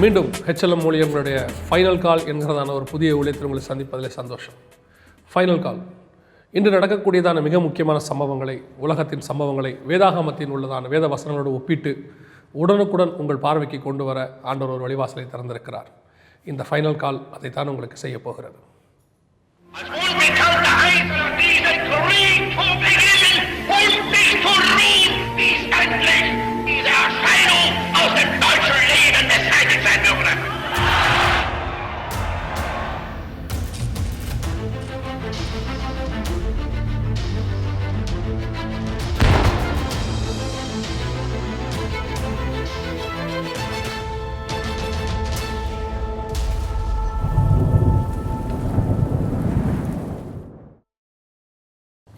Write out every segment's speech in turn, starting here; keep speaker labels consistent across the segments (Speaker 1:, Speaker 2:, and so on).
Speaker 1: மீண்டும் HLM ஊழியர்களுடைய final கால் என்கிறதான ஒரு புதிய ஊழியத்தில் உங்களை சந்திப்பதில் சந்தோஷம். ஃபைனல் கால் இன்று நடக்கக்கூடியதான மிக முக்கியமான சம்பவங்களை, உலகத்தின் சம்பவங்களை வேதாகமத்தின் உள்ளதான வேத வசனங்களோடு ஒப்பிட்டு உடனுக்குடன் உங்கள் பார்வைக்கு கொண்டு வர ஆண்டவர் ஒரு வழிவாசலை திறந்திருக்கிறார். இந்த ஃபைனல் கால் அதைத்தான் உங்களுக்கு செய்ய போகிறது.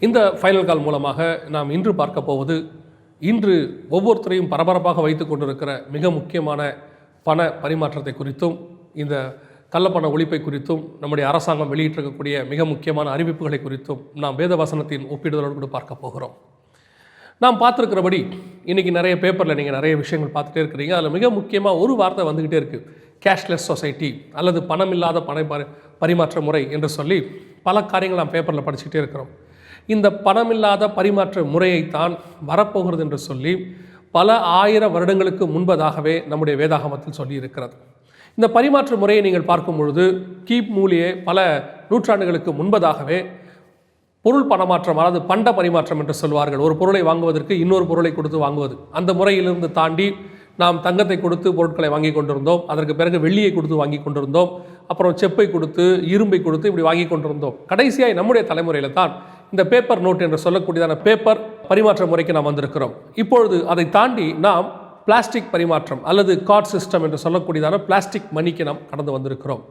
Speaker 1: இந்த ஃபைனல் கால் மூலமாக நாம் இன்று பார்க்க போவது, இன்று ஒவ்வொருத்தரையும் பரபரப்பாக வைத்து கொண்டிருக்கிற மிக முக்கியமான பண பரிமாற்றத்தை குறித்தும், இந்த கள்ளப்பண ஒழிப்பை குறித்தும், நம்முடைய அரசாங்கம் வெளியிட்டிருக்கக்கூடிய மிக முக்கியமான அறிவிப்புகளை குறித்தும் நாம் வேத வசனத்தின் ஒப்பிடுதலோடு கூட பார்க்க போகிறோம். நாம் பார்த்துருக்கிறபடி இன்றைக்கி நிறைய பேப்பரில் நீங்கள் நிறைய விஷயங்கள் பார்த்துட்டே இருக்கிறீங்க. அதில் மிக முக்கியமாக ஒரு வார்த்தை வந்துக்கிட்டே இருக்குது, கேஷ்லெஸ் சொசைட்டி அல்லது பணமில்லாத பரிமாற்ற முறை என்று சொல்லி பல காரியங்கள் நாம் பேப்பரில் படிச்சுக்கிட்டே இருக்கிறோம். இந்த பணமில்லாத பரிமாற்ற முறையைத்தான் வரப்போகிறது என்று சொல்லி பல ஆயிரம் வருடங்களுக்கு முன்பதாகவே நம்முடைய வேதாகமத்தில் சொல்லி இருக்கிறது. இந்த பரிமாற்ற முறையை நீங்கள் பார்க்கும் பொழுது கிமூலியே பல நூற்றாண்டுகளுக்கு முன்பதாகவே பொருள் பணமாற்றம், அதாவது பண்ட பரிமாற்றம் என்று சொல்வார்கள். ஒரு பொருளை வாங்குவதற்கு இன்னொரு பொருளை கொடுத்து வாங்குவது, அந்த முறையிலிருந்து தாண்டி நாம் தங்கத்தை கொடுத்து பொருட்களை வாங்கி கொண்டிருந்தோம். அதற்கு பிறகு வெள்ளியை கொடுத்து வாங்கி கொண்டிருந்தோம். அப்புறம் செப்பை கொடுத்து, இரும்பை கொடுத்து இப்படி வாங்கி கொண்டிருந்தோம். கடைசியாக நம்முடைய தலைமுறையில் தான் இந்த பேப்பர் நோட் என்று சொல்லக்கூடியதான பேப்பர் பரிமாற்ற முறைக்கு நாம் வந்திருக்கிறோம். இப்பொழுது அதை தாண்டி நாம் பிளாஸ்டிக் பரிமாற்றம் அல்லது கார்ட் சிஸ்டம் என்று சொல்லக்கூடியதான பிளாஸ்டிக் மணிக்கு நாம் கடந்து வந்திருக்கிறோம்.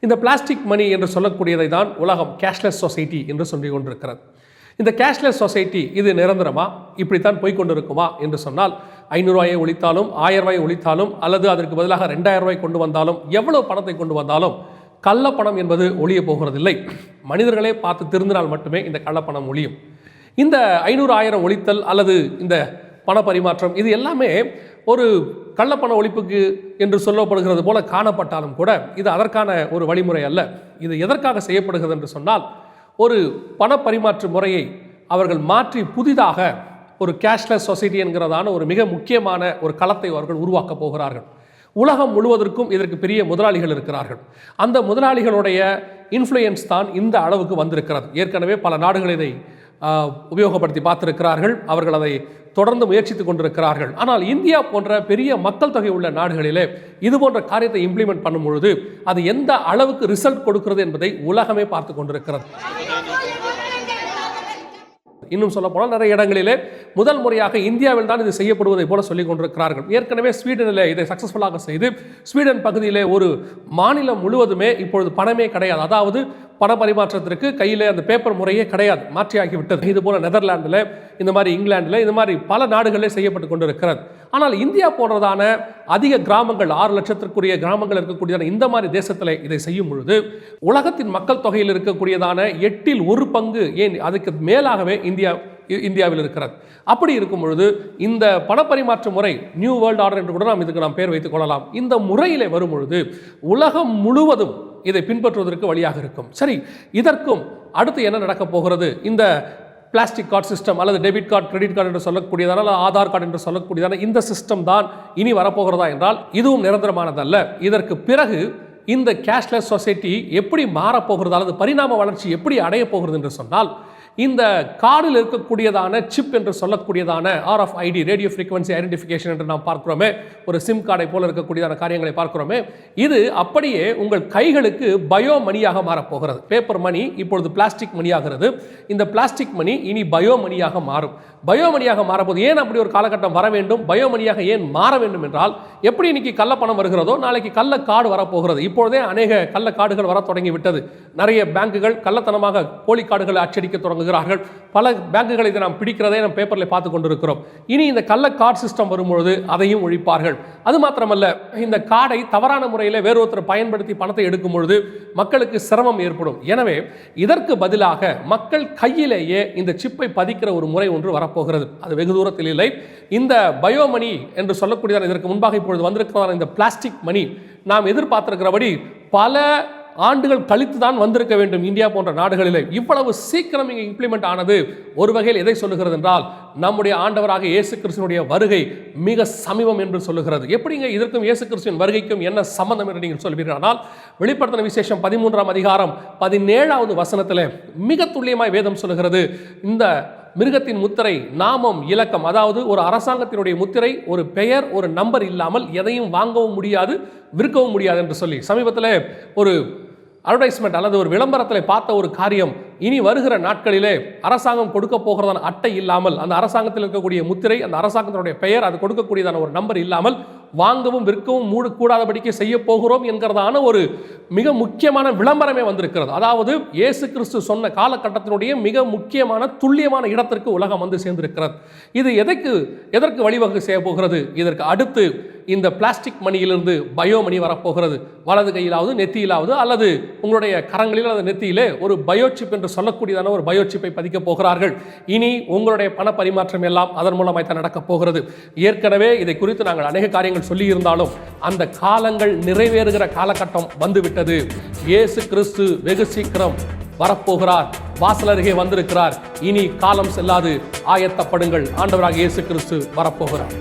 Speaker 1: இந்த பிளாஸ்டிக் மணி என்று சொல்லக்கூடியதை தான் உலகம் கேஷ்லெஸ் சொசைட்டி என்று சொல்லி கொண்டிருக்கிறது. இந்த கேஷ்லெஸ் சொசைட்டி இது நிரந்தரமா, இப்படித்தான் போய்கொண்டிருக்குமா என்று சொன்னால், 500 ரூபாயை ஒழித்தாலும் 1000 ரூபாயை ஒழித்தாலும் அல்லது அதற்கு பதிலாக 2000 ரூபாய் கொண்டு வந்தாலும், எவ்வளவு பணத்தை கொண்டு வந்தாலும் கள்ளப்பணம் என்பது ஒழிய போகிறதில்லை. மனிதர்களே பார்த்து திருந்தினால் மட்டுமே இந்த கள்ளப்பணம் ஒழியும். இந்த 500, 1000 ஒழித்தல் அல்லது இந்த பண பரிமாற்றம் இது எல்லாமே ஒரு கள்ளப்பண ஒழிப்புக்கு என்று சொல்லப்படுகிறது போல காணப்பட்டாலும் கூட இது அதற்கான ஒரு வழிமுறை அல்ல. இது எதற்காக செய்யப்படுகிறது என்று சொன்னால், ஒரு பண பரிமாற்ற முறையை அவர்கள் மாற்றி புதிதாக ஒரு கேஷ்லெஸ் சொசைட்டி என்கிறதான ஒரு மிக முக்கியமான ஒரு களத்தை அவர்கள் உருவாக்கப் போகிறார்கள். உலகம் முழுவதற்கும் இதற்கு பெரிய முதலாளிகள் இருக்கிறார்கள். அந்த முதலாளிகளுடைய இன்ஃப்ளூயன்ஸ் தான் இந்த அளவுக்கு வந்திருக்கிறது. ஏற்கனவே பல நாடுகள் இதை உபயோகப்படுத்தி பார்த்திருக்கிறார்கள். அவர்கள் அதை தொடர்ந்து முயற்சித்து கொண்டிருக்கிறார்கள். ஆனால் இந்தியா போன்ற பெரிய மக்கள் தொகை உள்ள நாடுகளிலே இது போன்ற காரியத்தை இம்ப்ளிமெண்ட் பண்ணும் பொழுது அது எந்த அளவுக்கு ரிசல்ட் கொடுக்கிறது என்பதை உலகமே பார்த்து கொண்டிருக்கிறது. இன்னும் சொல்ல போனால் நிறைய இடங்களிலே முதல் முறையாக இந்தியாவில் தான் இது செய்யப்படுவதை போல சொல்லிக் கொண்டிருக்கிறார்கள். ஏற்கனவே ஸ்வீடனில் இதை சக்ஸஸ்ஃபுல்லாக செய்து ஸ்வீடன் பகுதியிலே ஒரு மாநிலம் முழுவதுமே இப்பொழுது பணமே கிடையாது, அதாவது பண பரிமாற்றத்திற்கு கையில் அந்த பேப்பர் முறையே கிடையாது, மாற்றியாகிவிட்டது. இது போல நெதர்லாண்டில், இந்த மாதிரி இங்கிலாண்டில், இந்த மாதிரி பல நாடுகளிலே செய்யப்பட்டு கொண்டிருக்கிறது. ஆனால் இந்தியா போன்றதான அதிக கிராமங்கள், 6 லட்சத்திற்குரிய கிராமங்கள் இருக்கக்கூடியதான இந்த மாதிரி தேசத்தில் இதை செய்யும் பொழுது உலகத்தின் மக்கள் தொகையில் இருக்கக்கூடியதான 8இல் 1 பங்கு, ஏன் அதுக்கு மேலாகவே இந்தியாவில் இருக்கிறது. அப்படி இருக்கும் பொழுது இந்த பணப்பரிமாற்ற முறை நியூ வேர்ல்டு ஆர்டர் என்று கூட நாம் பேர் வைத்துக் கொள்ளலாம். இந்த முறையிலே வரும் பொழுது உலகம் முழுவதும் இதை பின்பற்றுவதற்கு வழியாக இருக்கும். சரி, இதற்கும் அடுத்து என்ன நடக்கப் போகிறது? இந்த பிளாஸ்டிக் கார்டு சிஸ்டம் அல்லது டெபிட் கார்டு, கிரெடிட் கார்டு என்று சொல்லக்கூடியதான அல்லது ஆதார் கார்டு என்று சொல்லக்கூடியதான இந்த சிஸ்டம் தான் இனி வரப்போகிறதா என்றால் இதுவும் நிரந்தரமானதல்ல. இதற்கு பிறகு இந்த கேஷ்லெஸ் சொசைட்டி எப்படி மாறப்போகிறது அல்லது பரிணாம வளர்ச்சி எப்படி அடைய போகிறது என்று சொன்னால், இந்த கார்டில் இருக்கக்கூடியதான சிப் என்று சொல்லக்கூடியதான RFID, ரேடியோ ஃப்ரீக்வன்சி ஐடென்டிஃபிகேஷன் என்று நாம் பார்க்கிறோமே, ஒரு சிம் கார்டை போல இருக்கக்கூடியதான காரியங்களை பார்க்கிறோமே, இது அப்படியே உங்கள் கைகளுக்கு பயோ மணியாக மாறப்போகிறது. பேப்பர் மணி இப்பொழுது பிளாஸ்டிக் மணியாகிறது. இந்த பிளாஸ்டிக் மணி இனி பயோ மணியாக மாறும். பயோ மணியாக மாறப்போது. ஏன் அப்படி ஒரு காலகட்டம் வர வேண்டும்? பயோ மணியாக ஏன் மாற வேண்டும் என்றால், எப்படி இன்னைக்கு கள்ள பணம் வருகிறதோ நாளைக்கு கள்ள கார்டு வரப்போகிறது. இப்பொழுதே அநேக கள்ள கார்டுகள் வர தொடங்கி விட்டது. நிறைய பேங்குகள் கள்ளத்தனமாக போலி கார்டுகளை அச்சடிக்க தொடங்குகிறார்கள். சொல்லுகிறார்கள். பல பேங்குகளை இதை நாம் பிடிக்கிறதை நம்ம பேப்பரில் பார்த்து கொண்டிருக்கிறோம். இனி இந்த கள்ள கார்டு சிஸ்டம் வரும்பொழுது அதையும் ஒழிப்பார்கள். அது மாத்திரமல்ல, இந்த கார்டை தவறான முறையில் வேறொருத்தர் பயன்படுத்தி பணத்தை எடுக்கும் பொழுது மக்களுக்கு சிரமம் ஏற்படும். எனவே இதற்கு பதிலாக மக்கள் கையிலேயே இந்த சிப்பை பதிக்கிற ஒரு முறை ஒன்று வரப்போகிறது. அது வெகு தூரத்தில் இல்லை. இந்த பயோ மணி என்று சொல்லக்கூடியதான் இதற்கு முன்பாக இப்பொழுது வந்திருக்கிறதான இந்த பிளாஸ்டிக் மணி நாம் எதிர்பார்த்திருக்கிறபடி பல ஆண்டுகள் கழித்து தான் வந்திருக்க வேண்டும். இந்தியா போன்ற நாடுகளிலே இவ்வளவு சீக்கிரம் இங்கே இம்ப்ளிமெண்ட் ஆனது ஒரு வகையில் எதை சொல்லுகிறது என்றால், நம்முடைய ஆண்டவராக இயேசு கிறிஸ்துவினுடைய வருகை மிக சமீபம் என்று சொல்லுகிறது. எப்படிங்க இதற்கும் இயேசு கிறிஸ்துவின் வருகைக்கும் என்ன சம்பந்தம் என்று நீங்கள் சொல்வீர்கள்? ஆனால் வெளிப்படுத்தின விசேஷம் 13ஆம் அதிகாரம் 17வது வசனத்தில் மிக துல்லியமாய் வேதம் சொல்லுகிறது, இந்த மிருகத்தின் முத்திரை, நாமம், இலக்கம், அதாவது ஒரு அரசாங்கத்தினுடைய முத்திரை, ஒரு பெயர், ஒரு நம்பர் இல்லாமல் எதையும் வாங்கவும் முடியாது, விற்கவும் முடியாது என்று சொல்லி சமீபத்தில் ஒரு அட்வர்டைஸ்மெண்ட் அல்லது ஒரு விளம்பரத்தில் பார்த்த ஒரு காரியம், இனி வருகிற நாட்களிலே அரசாங்கம் கொடுக்க போகிறதான அட்டை இல்லாமல், அந்த அரசாங்கத்தில் இருக்கக்கூடிய முத்திரை, அந்த அரசாங்கத்தினுடைய பெயர், அது கொடுக்கக்கூடியதான ஒரு நம்பர் இல்லாமல் வாங்கவும் விற்கவும் கூடாதபடிக்கு செய்ய போகிறோம் என்கிறதான ஒரு மிக முக்கியமான விளம்பரமே வந்திருக்கிறது. அதாவது இயேசு கிறிஸ்து சொன்ன காலகட்டத்தினுடைய மிக முக்கியமான துல்லியமான இடத்திற்கு உலகம் வந்து சேர்ந்திருக்கிறது. இது எதற்கு வழிவகை செய்ய போகிறது? இதற்கு அடுத்து இந்த பிளாஸ்டிக் மணியிலிருந்து பயோ மணி வரப்போகிறது. வலது கையிலாவது நெத்தியிலாவது அல்லது உங்களுடைய கரங்களில் அல்லது நெத்தியிலே ஒரு பயோசிப் என்று சொல்லக்கூடியதான ஒரு பயோசிப்பை பதிக்கப் போகிறார்கள். இனி உங்களுடைய பண பரிமாற்றம் எல்லாம் அதன் மூலமாக தான் நடக்கப் போகிறது. ஏற்கனவே இதை குறித்து நாங்கள் அநேக காரியங்கள் சொல்லி இருந்தாலும் அந்த காலங்கள் நிறைவேறுகிற காலகட்டம் வந்துவிட்டது. இயேசு கிறிஸ்து வெகு சீக்கிரம் வரப்போகிறார், வாசல் அருகே வந்திருக்கிறார். இனி காலம் செல்லாது, ஆயத்தப்படுங்கள், ஆண்டவராக இயேசு கிறிஸ்து வரப்போகிறார்.